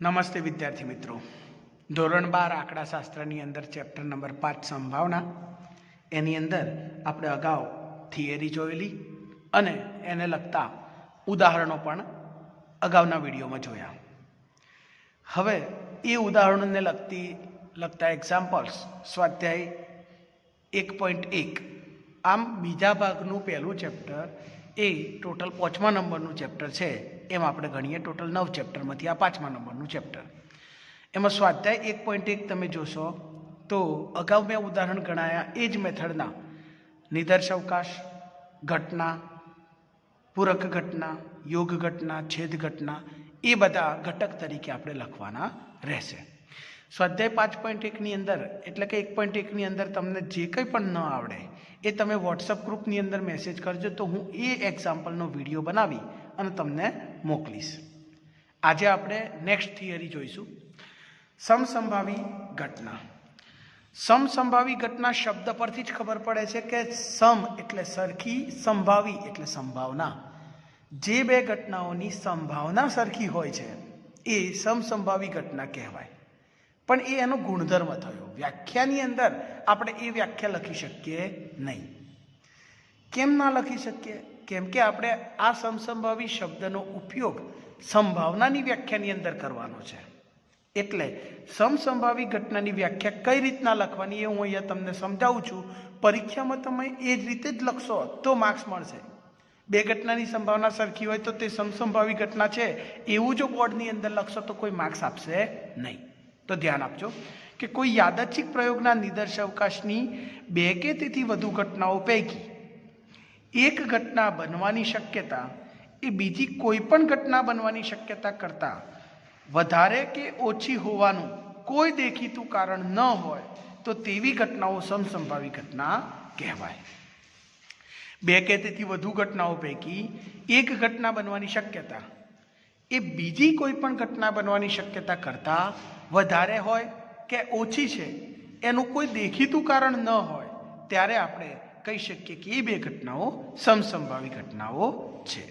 નમસ્તે વિદ્યાર્થી મિત્રો, ધોરણ 12 આંકડાશાસ્ત્રની અંદર ચેપ્ટર નંબર 5 સંભાવના, એની અંદર આપણે અગાઉ થિયરી જોયેલી અને એને લગતા ઉદાહરણો પણ અગાઉના વિડીયોમાં જોયા. હવે એ ઉદાહરણોને લગતા એક્ઝામ્પલ્સ સ્વાધ્યાય 1.1, આમ બીજા ભાગનું પહેલું ચેપ્ટર એ ટોટલ 5મા નંબરનું ચેપ્ટર છે. એમ આપણે ગણીએ ટોટલ 9 ચેપ્ટરમાંથી આ 5મા નંબરનું ચેપ્ટર. એમાં સ્વાધ્યાય 1.1 તમે જોશો તો અગાઉ મેં ઉદાહરણ ગણાયા એ જ મેથડના નિદર્શ અવકાશ, ઘટના, પૂરક ઘટના, યોગ ઘટના, છેદ ઘટના, એ બધા ઘટક તરીકે આપણે લખવાના રહેશે. સ્વાધ્યાય 5.1ની અંદર એટલે કે 1.1ની અંદર તમને જે કંઈ પણ ન આવડે એ તમે વોટ્સઅપ ગ્રુપની અંદર મેસેજ કરજો, તો હું એ એક્ઝામ્પલનો વિડીયો બનાવી અને તમને મોકલીશ. આજે આપણે નેક્સ્ટ થિયરી જોઈશું, સમસંભાવી ઘટના. સમસંભાવી ઘટના શબ્દ પરથી જ ખબર પડે છે કે સમ એટલે સરખી, સંભાવી એટલે સંભાવના. જે બે ઘટનાઓની સંભાવના સરખી હોય છે એ સમસંભાવી ઘટના કહેવાય. પણ એ એનો ગુણધર્મ થયો. વ્યાખ્યાની અંદર આપણે એ વ્યાખ્યા લખી શકીએ નહીં. કેમ ના લખી શકીએ? કેમ કે આપણે આ સમસંભાવી શબ્દનો ઉપયોગ સંભાવનાની વ્યાખ્યાની અંદર કરવાનો છે. એટલે સમસંભાવી ઘટનાની વ્યાખ્યા કઈ રીતના લખવાની એ હું અહીંયા તમને સમજાવું છું. પરીક્ષામાં તમે એ જ રીતે જ લખશો તો માર્ક્સ મળશે. બે ઘટનાની સંભાવના સરખી હોય તો તે સમસંભાવી ઘટના છે એવું જો બોર્ડની અંદર લખશો તો કોઈ માર્ક્સ આપશે નહીં. તો ધ્યાન આપજો કે કોઈ યાદચ્છિક પ્રયોગના નિદર્શ અવકાશની બે કે તેથી વધુ ઘટનાઓ પૈકી એક ઘટના બનવાની શક્યતા એ બીજી કોઈ પણ ઘટના બનવાની શક્યતા કરતાં વધારે કે ઓછી હોવાનું કોઈ દેખીતું કારણ ન હોય તો તેવી ઘટનાઓ સમસંભાવી ઘટના કહેવાય. બે કે તેથી વધુ ઘટનાઓ પૈકી એક ઘટના બનવાની શક્યતા એ બીજી કોઈ પણ ઘટના બનવાની શક્યતા કરતાં વધારે હોય કે ઓછી છે એનું કોઈ દેખીતું કારણ ન હોય ત્યારે આપણે કહી શકીએ કે એ બે ઘટનાઓ સમસંભાવી ઘટનાઓ છે.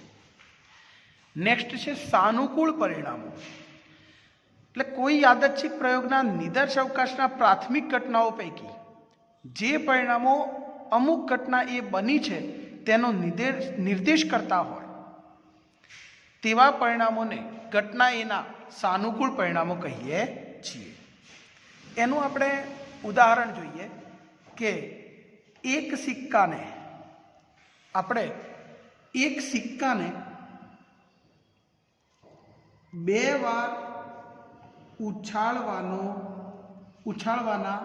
નેક્સ્ટ છે સાનુકૂળ પરિણામો. એટલે કોઈ યાદચ્છિક પ્રયોગના નિદર્શ અવકાશના પ્રાથમિક ઘટનાઓ પૈકી જે પરિણામો અમુક ઘટના એ બની છે તેનો નિર્દેશ કરતા હોય તેવા પરિણામોને ઘટના એના સાનુકૂળ પરિણામો કહીએ છીએ. એનું આપણે ઉદાહરણ જોઈએ કે એક સિક્કાને બે વાર ઉછાળવાના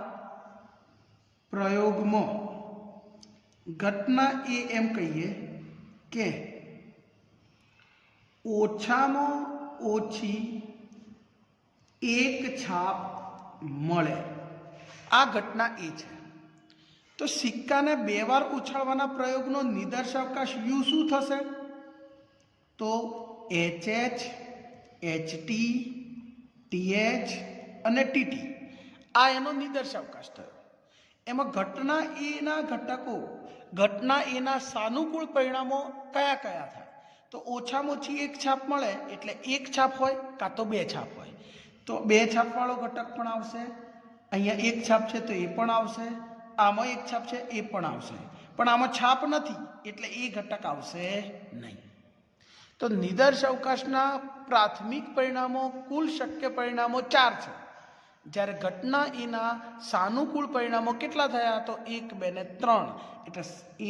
પ્રયોગમાં ઘટના એ એમ કહીએ કે ઓછામાં ઓછી એક છાપ મળે. આ ઘટના એ છે. તો સિક્કાને બે વાર ઉછાળવાના પ્રયોગનો નિદર્શ અવકાશ યુ શું થશે? તો HH, HT, TH અને TT આ એનો નિદર્શ અવકાશ થયો. એમાં ઘટના એના ઘટકો, ઘટના એના સાનુકૂળ પરિણામો કયા કયા થાય? તો ઓછામાં ઓછી એક છાપ મળે એટલે એક છાપ હોય કાં તો બે છાપ હોય. તો બે છાપવાળો ઘટક પણ આવશે. અહીંયા એક છાપ છે તો એ પણ આવશે. આમાં એક છાપ છે એ પણ આવશે. પણ આમાં છાપ નથી એટલે એ ઘટક આવશે નહીં. તો નિદર્શ અવકાશના પ્રાથમિક પરિણામો કુલ શક્ય પરિણામો 4 છે. જ્યારે ઘટના એના સાનુકૂળ પરિણામો કેટલા થયા? તો 1, 2 ને 3. એટલે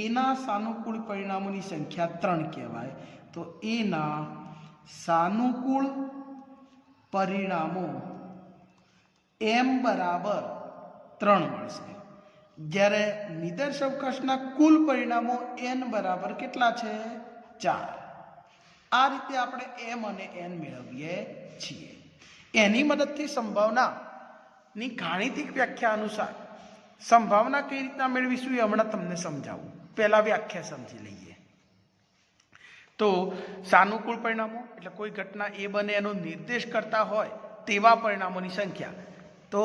એના સાનુકૂળ પરિણામોની સંખ્યા 3 કહેવાય. તો એના સાનુકૂળ પરિણામો m બરાબર 3 મળશે. જ્યારે નિદર્શ અવકાશના કુલ પરિણામો n બરાબર કેટલા છે? 4. આ રીતે આપણે m અને n મેળવીએ છીએ. એની મદદથી સંભાવનાની ગાણિતિક વ્યાખ્યા અનુસાર સંભાવના કઈ રીતના મેળવીશું એ હમણાં તમને સમજાવું. પહેલા વ્યાખ્યા સમજી લઈએ. તો સાનુકૂળ પરિણામો એટલે કોઈ ઘટના એ બને એનો નિર્દેશ કરતા હોય તેવા પરિણામોની સંખ્યા. તો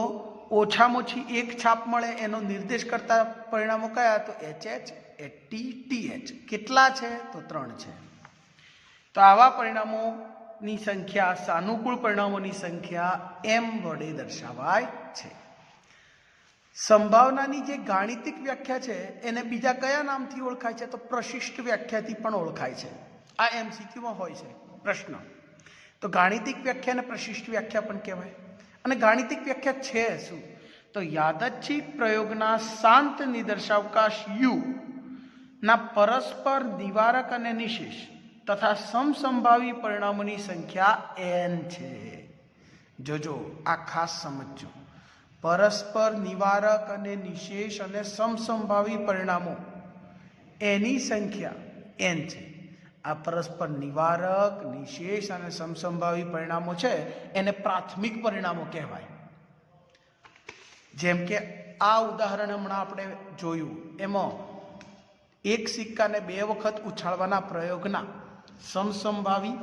ઓછામાં ઓછી એક છાપ મળે એનો નિર્દેશ કરતા પરિણામો કયા? તો HH, HT, TH. કેટલા છે? તો 3 છે. તો આવા પરિણામો ની સંખ્યા સાનુકૂળ પરિણામોની સંખ્યા m વડે દર્શાવાય છે. સંભાવનાની જે ગાણિતિક વ્યાખ્યા છે એને બીજા કયા નામથી ઓળખાય છે? તો પ્રશિષ્ટ વ્યાખ્યાથી પણ ઓળખાય છે. આ MCQમાં હોય છે પ્રશ્ન. તો ગાણિતિક વ્યાખ્યા અને પ્રશિષ્ટ વ્યાખ્યા પણ કહેવાય. અને ગાણિતિક વ્યાખ્યા છે શું? તો યાદચ્છિક પ્રયોગના શાંત નિદર્શાવકાશ u ના પરસ્પર નિવારક અને નિશેષ તથા સમસંભાવી પરિણામોની સંખ્યા n છે. જોજો આ ખાસ સમજજો. પરસ્પર નિવારક અને નિશેષ અને સમસંભાવી પરિણામો એની સંખ્યા n છે. આ પરસ્પર નિવારક, નિશેષ અને સમસંભાવી પરિણામો છે એને પ્રાથમિક પરિણામો કહેવાય. જેમ કે આ ઉદાહરણ હમણાં આપણે જોયું એમાં એક સિક્કાને 2 વખત ઉછાળવાના પ્રયોગના સમસંભાવી,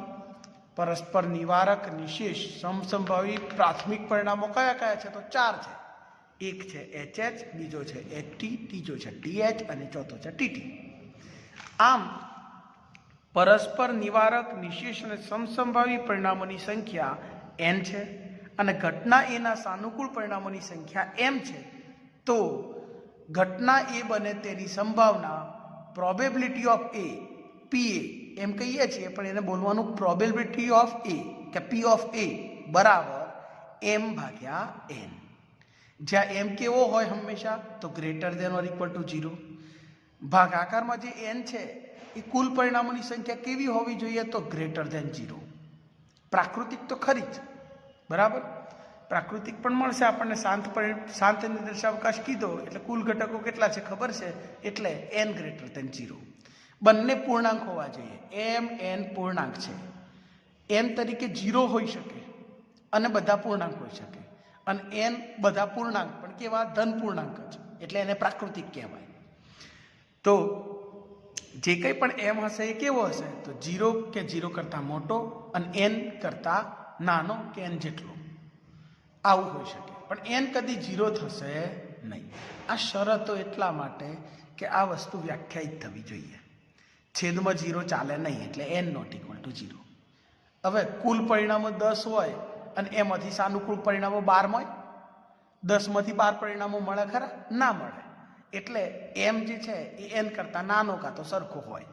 પરસ્પર નિવારક, નિશેષ, સમસંભાવી પ્રાથમિક પરિણામો કયા કયા છે? તો 4 છે. એક છે HH, બીજો છે HT, ત્રીજો છે TH અને ચોથો છે TT. આમ પરસ્પર નિવારક, નિશેષ અને સમસંભાવી પરિણામોની સંખ્યા n છે અને ઘટના એના સાનુકૂળ પરિણામોની સંખ્યા m છે. તો ઘટના એ બને તેની સંભાવના પ્રોબેબિલિટી ઓફ a, PA એમ કહીએ છીએ, પણ એને બોલવાનું પ્રોબેબિલિટી ઓફ a કે P ઓફ a બરાબર m ભાગ્યા n. જ્યાં m કેવો હોય હંમેશા? તો ગ્રેટર દેન ઓર ઇક્વલ ટુ 0. ભાગાકારમાં જે n છે એ કુલ પરિણામોની સંખ્યા કેવી હોવી જોઈએ? તો ગ્રેટર દેન 0. પ્રાકૃતિક તો ખરી જ, બરાબર. પ્રાકૃતિક પણ મળશે આપણને. શાંત નિદર્શાવકાશ કીધો એટલે કુલ ઘટકો કેટલા છે ખબર છે, એટલે n ગ્રેટર દેન 0. બંને પૂર્ણાંક હોવા જોઈએ. m n પૂર્ણાંક છે. m તરીકે 0 હોઈ શકે અને બધા પૂર્ણાંક હોઈ શકે, અને n બધા પૂર્ણાંક પણ કેવા? ધન પૂર્ણાંક જ, એટલે એને પ્રાકૃતિક કહેવાય. તો જે કંઈ પણ m હશે એ કેવો હશે? તો 0 કે 0 કરતાં મોટો અને n કરતાં નાનો કે n જેટલો, આવું હોઈ શકે. પણ n કદી 0 થશે નહીં. આ શરતો એટલા માટે કે આ વસ્તુ વ્યાખ્યાયિત થવી જોઈએ. છેદમાં 0 ચાલે નહીં, એટલે n નોટ ઇક્વલ ટુ 0. હવે કુલ પરિણામો 10 હોય અને એમાંથી સાનુકૂળ પરિણામો 12 હોય. 10માંથી 12 પરિણામો મળે ખરા? ના મળે. એટલે m જે છે એ n કરતાં નાનો કાં તો સરખો હોય,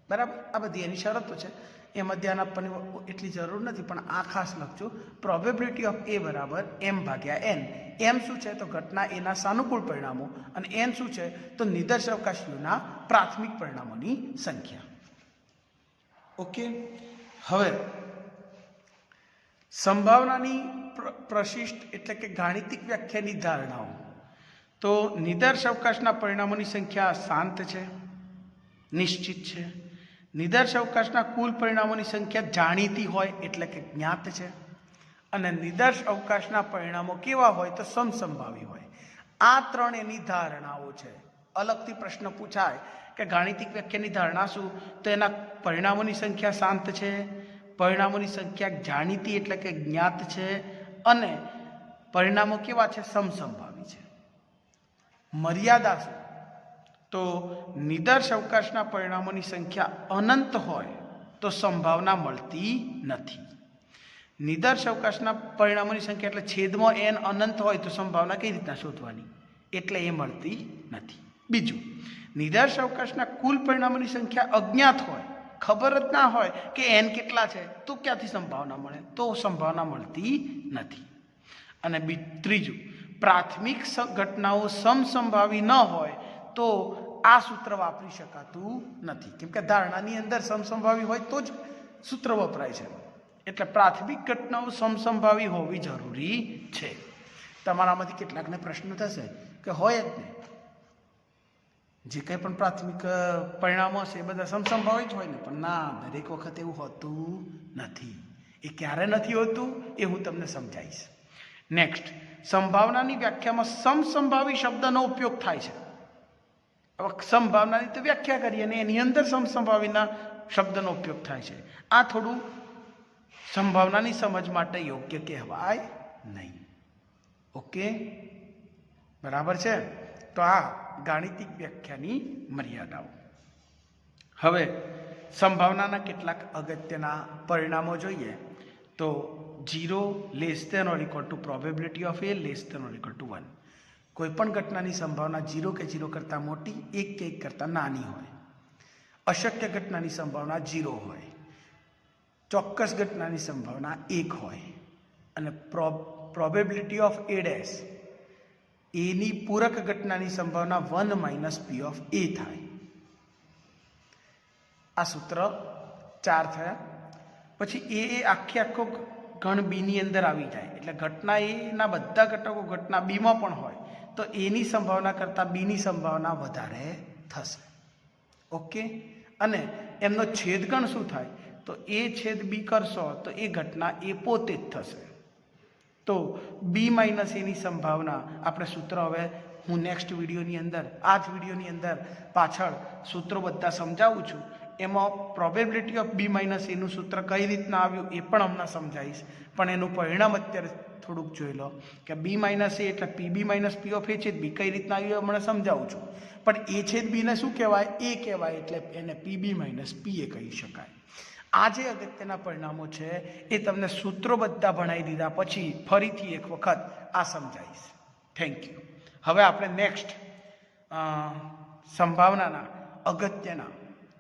બરાબર. આ બધી એની શરતો છે, એમાં ધ્યાન આપવાની એટલી જરૂર નથી, પણ આ ખાસ લખજો. પ્રોબેબિલિટી ઓફ a બરાબર m ભાગ્યા n. m શું છે? તો ઘટના એના સાનુકૂળ પરિણામો, અને n શું છે? તો નિદર્શાવકાશ યુના પ્રાથમિક પરિણામોની સંખ્યા. ઓકે. હવે સંભાવનાની પ્રશિષ્ટ એટલે કે ગાણિતિક વ્યાખ્યાની ધારણાઓ. તો નિદર્શાવકાશના પરિણામોની સંખ્યા શાંત છે, નિશ્ચિત છે. નિદર્શાવકાશના કુલ પરિણામોની સંખ્યા જાણીતી હોય એટલે કે જ્ઞાત છે, અને નિદર્શાવકાશના પરિણામો કેવા હોય? તો સમસંભાવી હોય. આ 3 એની ધારણાઓ છે. અલગથી પ્રશ્ન પૂછાય કે ગાણિતિક વ્યાખ્યાની ધારણા શું? તો એના પરિણામોની સંખ્યા શાંત છે, પરિણામોની સંખ્યા જાણીતી એટલે કે જ્ઞાત છે, અને પરિણામો કેવા છે? સમસંભાવી છે. મર્યાદા શું? તો નિદર્શાવકાશના પરિણામોની સંખ્યા અનંત હોય તો સંભાવના મળતી નથી. નિદર્શાવકાશના પરિણામોની સંખ્યા એટલે છેદમાં n અનંત હોય તો સંભાવના કઈ રીતના શોધવાની? એટલે એ મળતી નથી. બીજું, નિદર્શાવકાશના કુલ પરિણામોની સંખ્યા અજ્ઞાત હોય, ખબર જ ના હોય કે n કેટલા છે, તો ક્યાંથી સંભાવના મળે? તો સંભાવના મળતી નથી. અને ત્રીજું, પ્રાથમિક ઘટનાઓ સમસંભાવી ન હોય તો આ સૂત્ર વાપરી શકાતું નથી, કેમ કે ધારણાની અંદર સમસંભાવી હોય તો જ સૂત્ર વપરાય છે. એટલે પ્રાથમિક ઘટનાઓ સમસંભાવી હોવી જરૂરી છે. તમારામાંથી કેટલાકને પ્રશ્ન થશે કે હોય જ નહીં, જે કંઈ પણ પ્રાથમિક પરિણામો છે એ બધા સમસંભાવી જ હોય ને. પણ ના, દરેક વખત એવું હોતું નથી. એ ક્યારે નથી હોતું એ હું તમને સમજાવીશ. નેક્સ્ટ, સંભાવનાની વ્યાખ્યામાં સમસંભાવી શબ્દનો ઉપયોગ થાય છે. હવે સંભાવનાની તો વ્યાખ્યા કરીએ અને એની અંદર સમસંભાવીના શબ્દનો ઉપયોગ થાય છે. આ થોડું સંભાવનાની સમજ માટે યોગ્ય કહેવાય નહીં. ઓકે, બરાબર છે. તો આ ગાણિતિક વ્યાખ્યાની મર્યાદાઓ. હવે સંભાવનાના કેટલાક અગત્યના પરિણામો જોઈએ તો 0 less than or equal to probability of A less than or equal to 1. કોઈપણ ઘટનાની સંભાવના 0 કે 0 કરતાં મોટી, 1 કે 1 કરતાં નાની હોય. અશક્ય ઘટનાની સંભાવના 0 હોય. ચોક્કસ ઘટનાની સંભાવના 1 હોય. અને પ્રોબેબિલિટી ઓફ એ ડેશ એની પૂરક ઘટનાની સંભાવના 1 માઇનસ પી ઓફ એ થાય. આ સૂત્ર 4 થયા. પછી એ આખો ગણ બીની અંદર આવી જાય એટલે ઘટના એના બધા ઘટકો ઘટના બીમાં પણ હોય તો એની સંભાવના કરતાં બીની સંભાવના વધારે થશે. ઓકે. અને એમનો છેદગણ શું થાય તો એ છેદ બી કરશો તો એ ઘટના એ પોતે જ થશે. તો બી માઇનસ એની સંભાવના આપણે સૂત્ર હવે હું નેક્સ્ટ વિડીયોની અંદર આ જ વિડીયોની અંદર પાછળ સૂત્રો બધા સમજાવું છું. એમાં પ્રોબેબિલિટી ઓફ બી માઇનસ એનું સૂત્ર કઈ રીતના આવ્યું એ પણ હમણાં સમજાવીશ. પણ એનું પરિણામ અત્યારે થોડુંક જોઈ લો કે બી માઇનસ એ એટલે પી બી માઇનસ પી ઓફ એ છેદ બી કઈ રીતના આવ્યું હમણાં સમજાવું છું. પણ એ છેદ બીને શું કહેવાય? એ કહેવાય એટલે એને પી બી માઇનસ પી એ કહી શકાય. આ જે અગત્યના પરિણામો છે એ તમને સૂત્રો બધા ભણાવી દીધા પછી ફરીથી એક વખત આ સમજાવીશ. Thank you. હવે આપણે નેક્સ્ટ સંભાવનાના અગત્યના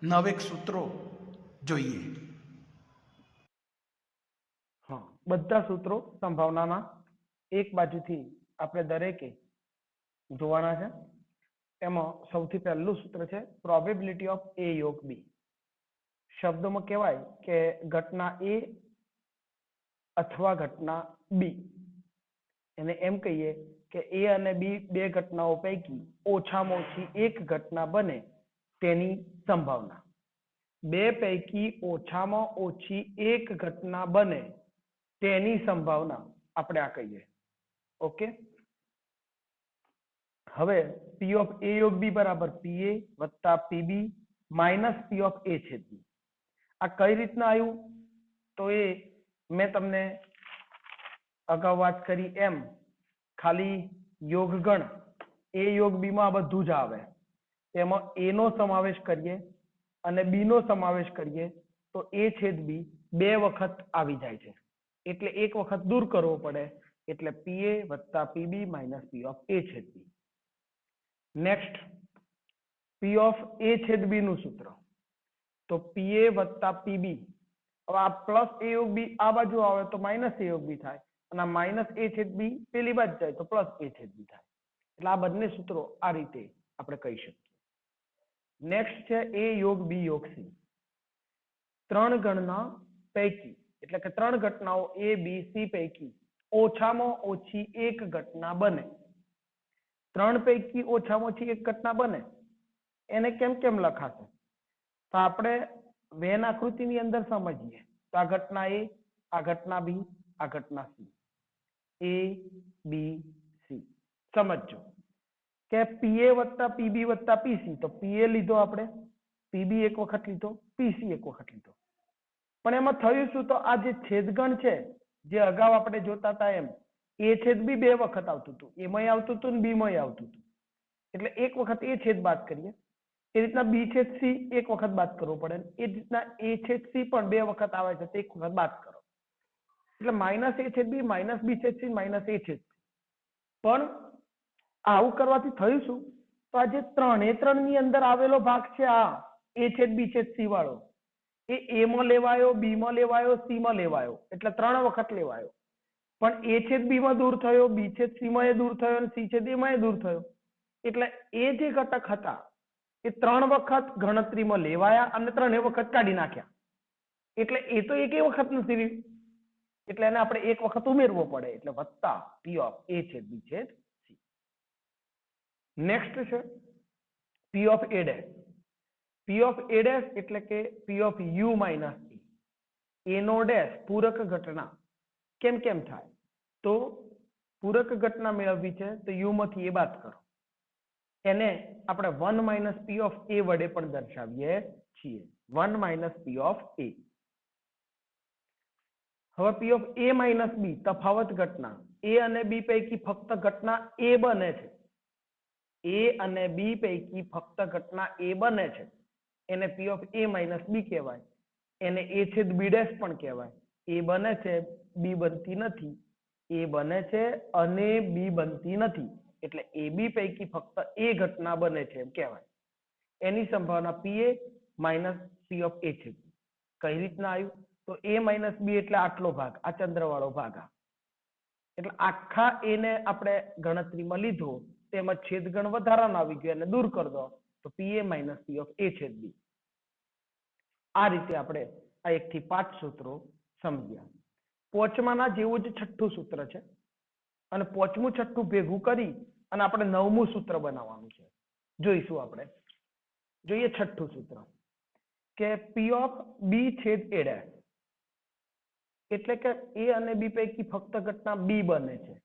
9 સૂત્રો જોઈએ. હા, બધા સૂત્રો સંભાવનાના એક બાજુથી આપણે દરેકે જોવાના છે. એમાં સૌથી પહેલું સૂત્ર છે પ્રોબેબિલિટી ઓફ એ યોગ બી. શબ્દોમાં કહેવાય કે ઘટના એ અથવા ઘટના બી, એને એમ કહીએ કે એ અને બી બે ઘટનાઓ પૈકી ઓછામાં ઓછી એક ઘટના બને તેની સંભાવના. બે પૈકી ઓછામાં ઓછી એક ઘટના બને તેની સંભાવના આપણે આ કહીએ. ઓકે. હવે પી ઓફ એ યોગ બી બરાબર પી એ વત્તા PB minus P of A છેદ બી. આ કઈ રીતના આવ્યું તો એ મેં તમને અગાઉ વાત કરી એમ ખાલી યોગગણ એ યોગ બી માં બધું જ આવે. તેમાં એ નો સમાવેશ કરીએ અને બી નો સમાવેશ કરીએ તો એ છેદ બી બે વખત આવી જાય છે. એટલે એક વખત દૂર કરવો પડે એટલે પી એ વત્તા PB minus P of A છેદ બી. નેક્સ્ટ પી ઓફ એ છેદ બી નું સૂત્ર તો પી એ વત્તા પીબી. હવે આ પ્લસ એ યોગ બી આ બાજુ આવે તો માઇનસ એ યોગ બી થાય અને આ માઇનસ એ છેદ બી પેલી બાજુ જાય તો પ્લસ એ છેદ બી થાય. એટલે આ બંને સૂત્રો આ રીતે આપણે કહી શકીએ. નેક્સ્ટ છે એ યોગ બી યોગ સી. ત્રણ ગણના પૈકી એટલે કે ત્રણ ઘટનાઓ એ બી સી પૈકી ઓછામાં ઓછી એક ઘટના બને. ત્રણ પૈકી ઓછામાં ઓછી એક ઘટના બને એને કેમ કેમ લખાશે તો આપણે વેન આકૃતિની અંદર સમજીએ. તો આ ઘટના એ, આ ઘટના બી, આ ઘટના સી. એ બી સી સમજો કે પીએ વત્તા પીબી વત્તા પીસી. તો પીએ લીધો આપણે, પીબી એક વખત લીધો, પીસી એક વખત લીધો. પણ એમાં થયું શું તો આ જે છેદગણ છે જે અગાઉ આપણે જોતા હતા એમ એ છેદ બી બે વખત આવતું હતું. એમાંય આવતું હતું ને બી માંય આવતું હતું. એટલે એક વખત એ છેદ બાદ કરીએ. એ રીતના બી છેદ સી એક વખત બાદ કરવો પડે. એ રીતના એ છેદ સી પણ બે વખત આવે છે તો એક વખત બાદ કરો. એટલે માઇનસ એ છેદ બી માઇનસ બી છેદ સી માઇનસ એ છેદ. પણ આવું કરવાથી થયું શું તો આ જે ત્રણ ની અંદર આવેલો ભાગ છે આ એ છેદ બી છેદ સી વાળો એ એ માં લેવાયો, બી માં લેવાયો, સી માં લેવાયો એટલે ત્રણ વખત લેવાયો. પણ એ છેદ બી માં દૂર થયો, બી છેદ સી માં એ દૂર થયો અને સી છેદ એ માં એ દૂર થયો. એટલે એ જે ઘટક હતા એ ત્રણ વખત ગણતરીમાં લેવાયા અને ત્રણે વખત કાઢી નાખ્યા. એટલે એ તો એક વખત નથી રહ્યું એટલે એને આપણે એક વખત ઉમેરવો પડે એટલે વત્તા પી ઓફ એ છેદ બી છેદ સી. નેક્સ્ટ છે P of A dash. P of A dash એટલે કે P of U minus A નો ડેશ પૂરક ઘટના કેમ કેમ થાય તો પૂરક ઘટના મેળવવી છે તો યુ માંથી એ બાદ કરો. એને આપણે 1 માઇનસ પી ઓફ એ વડે પણ દર્શાવીએ છીએ. 1 માઇનસ પી ઓફ એ. હવે પી ઓફ એ માઇનસ બી તફાવત ઘટના એ અને બી પૈકી ફક્ત ઘટના એ બને છે. એ અને બી પૈકી ફક્ત ઘટના એ બને છે એને પી ઓફ એ માઇનસ બી કહેવાય, એને એ છેદ બી ડેશ પણ કહેવાય. એ બને છે, બી બનતી નથી. એ બને છે અને બી બનતી નથી. એટલે એ બી પૈકી ફક્ત એ ઘટના બને છે એમ કહેવાય. એની સંભાવના પી એ માઇનસ પી ઓફ એ છે. કઈ રીતના આવ્યું? તો એ માઇનસ બી એટલે આટલો ભાગ, આ ચંદ્રવાળો ભાગ. એટલે આખા એને આપણે ગણતરીમાં લીધો, તેમાં છેદગણ વધારાનો આવી ગયો અને દૂર કરી દો તો પી એ માઇનસ પી ઓફ એ છેદ બી. આ રીતે આપણે આ 1 થી 5 સૂત્રો સમજ્યા. પોચમાના જેવું જ છઠ્ઠું સૂત્ર છે અને પોચમું છઠ્ઠું ભેગું કરી અને આપણે 9મું સૂત્ર બનાવવાનું છે. જોઈશું આપણે. જોઈએ છઠ્ઠું સૂત્ર કે પી ઓફ બી છેદ એ ડેશ, એટલે કે એ અને બી પૈકી ફક્ત ઘટના બી બને છે.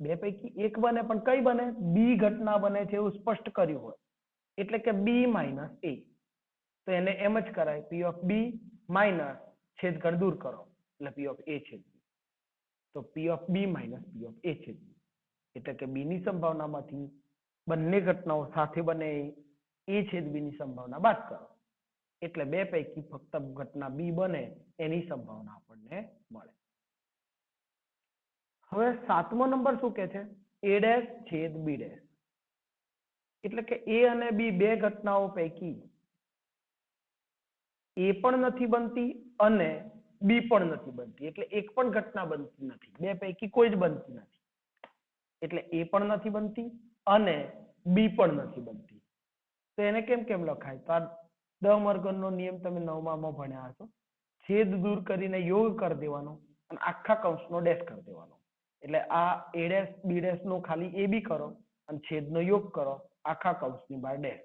બે પૈકી એક બને પણ કઈ બને? બી ઘટના બને છે એવું સ્પષ્ટ કર્યું હોય એટલે કે બી માઇનસ એ. તો એને એમ જ કરાય, પી ઓફ બી માઇનસ છેદગણ દૂર કરો એટલે પી ઓફ એ છેદ બી. તો P of B minus P of A છેદ બી એટલે કે બી ની સંભાવનામાંથી બંને ઘટનાઓ સાથે બને એ છેદ બી ની સંભાવના બાદ કરો એટલે બે પૈકી ફક્ત ઘટના બી બને એની સંભાવના આપણને મળે. હવે 7મો નંબર શું કે છે? એ ડેશ છેદ બી ડેશ, એટલે કે એ અને બી બે ઘટનાઓ પૈકી એ પણ નથી બનતી અને બી પણ નથી બનતી. એટલે એક પણ ઘટના બનતી નથી. બે પૈકી કોઈ જ બનતી નથી. એટલે એ પણ નથી બનતી અને બી પણ નથી બનતી. તો એને કેમ કેમ લખાય? તો આ ડમર્ગનનો નિયમ તમે 9મામાં ભણ્યા હશો. છેદ દૂર કરીને યોગ કરી દેવાનો અને આખા કૌંસનો ડેશ કરી દેવાનો. એટલે આ એ ડેશ બી ડેશ નો ખાલી એ બી કરો અને છેદનો યોગ કરો, આખા કૌંસની બહાર ડેશ.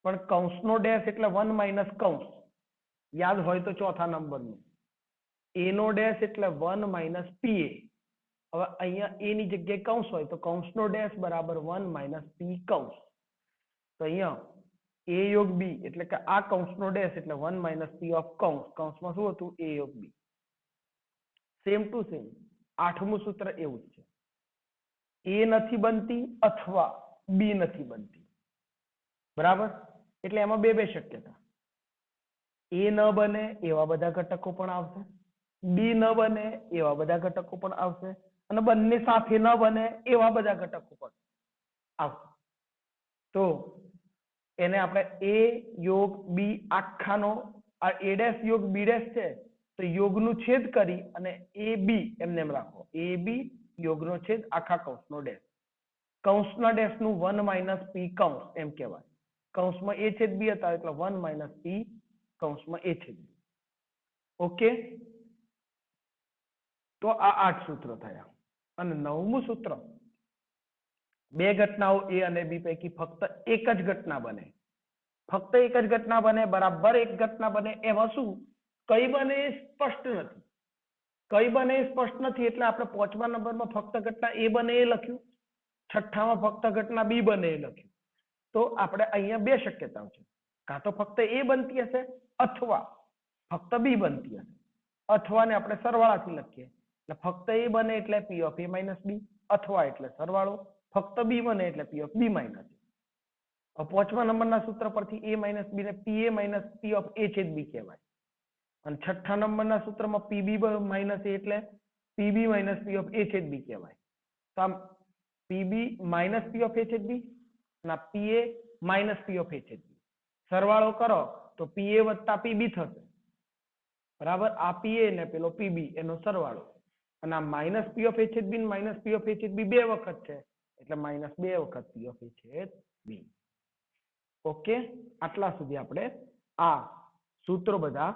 પણ કૌંસનો ડેશ એટલે 1 માઇનસ કૌંસ. યાદ હોય તો ચોથા નંબરનું. એ નો ડેશ એટલે 1 માઇનસ પી એ. હવે અહીંયા એ ની જગ્યાએ કૌંસ હોય તો કૌંસનો ડેશ બરાબર 1 માઇનસ પી કૌંસ. તો અહીંયા એ યોગ બી એટલે કે આ કૌંસનો ડેશ એટલે 1 માઇનસ પી ઓફ કૌંસ. કૌંસમાં શું હતું? એ યોગ બી. સેમ ટુ સેમ 8મું સૂત્ર એવું જ છે. એ નથી બનતી અથવા બી નથી બનતી. બરાબર? એટલે એમાં બે શક્યતા. એ ન બને એવા બધા ઘટકો પણ આવશે, બી ન બને એવા બધા ઘટકો પણ આવશે અને બંને સાથે ન બને એવા બધા ઘટકો પણ આવશે. તો એને આપણે એ યોગ બી આખાનો આ એ ડેશ યોગ બી ડેશ છે તો યોગનું છેદ કરી અને એ બી એમને એમ રાખો. એ બી યોગનો છેદ આખા કૌંસનો ડેશ. કૌંસના ડેશનું 1 માઇનસ પી કૌંસ એમ કહેવાય. કૌંસમાં એ છેદ બી હતા એટલે 1 માઇનસ પી કૌંસમાં એ છેદ બી. ઓકે? તો આ 8 સૂત્રો થયા. અને 9મું સૂત્ર, બે ઘટનાઓ એ અને બી પૈકી ફક્ત એક જ ઘટના બને. ફક્ત એક જ ઘટના બને, બરાબર એક ઘટના બને. એમાં શું? કઈ બને એ સ્પષ્ટ નથી. કઈ બને એ સ્પષ્ટ નથી એટલે આપણે 5મા નંબરમાં ફક્ત ઘટના એ બને એ લખ્યું, છઠ્ઠામાં ફક્ત ઘટના બી બને એ લખ્યું. તો આપણે અહીંયા બે શક્યતાઓ છે. કાં તો ફક્ત એ બનતી હશે અથવા ફક્ત બી બનતી હશે. અથવા ને આપણે સરવાળાથી લખીએ એટલે ફક્ત એ બને એટલે પી ઓફ એ માઇનસ બી, અથવા એટલે સરવાળો, ફક્ત બી બને એટલે પી ઓફ બી માઇનસ. 5મા નંબરના સૂત્ર પરથી એ માઇનસ બી ને પી એ માઇનસ પી ઓફ એ છેદ બી કહેવાય. અને છઠ્ઠા નંબરના સૂત્રમાં પીબી માઇનસ એ એટલે PB minus P of A છેદ બી કહેવાય. તો આમ PB minus P of A છેદ બી અને પીએ માઇનસ પી ઓફ એ છેદ બી. સરવાળો કરો તો પીએ વત્તા પીબી થશે. બરાબર? આ પીએ ને પેલો પીબી એનો સરવાળો. અને આ માઇનસ પી ઓફ એ છેદ બી માઇનસ પી ઓફ એ છેદ બી બે વખત છે એટલે માઇનસ 2 વખત પી ઓફ એ છેદ બી. ઓકે? આટલા સુધી આપણે આ સૂત્રો બધા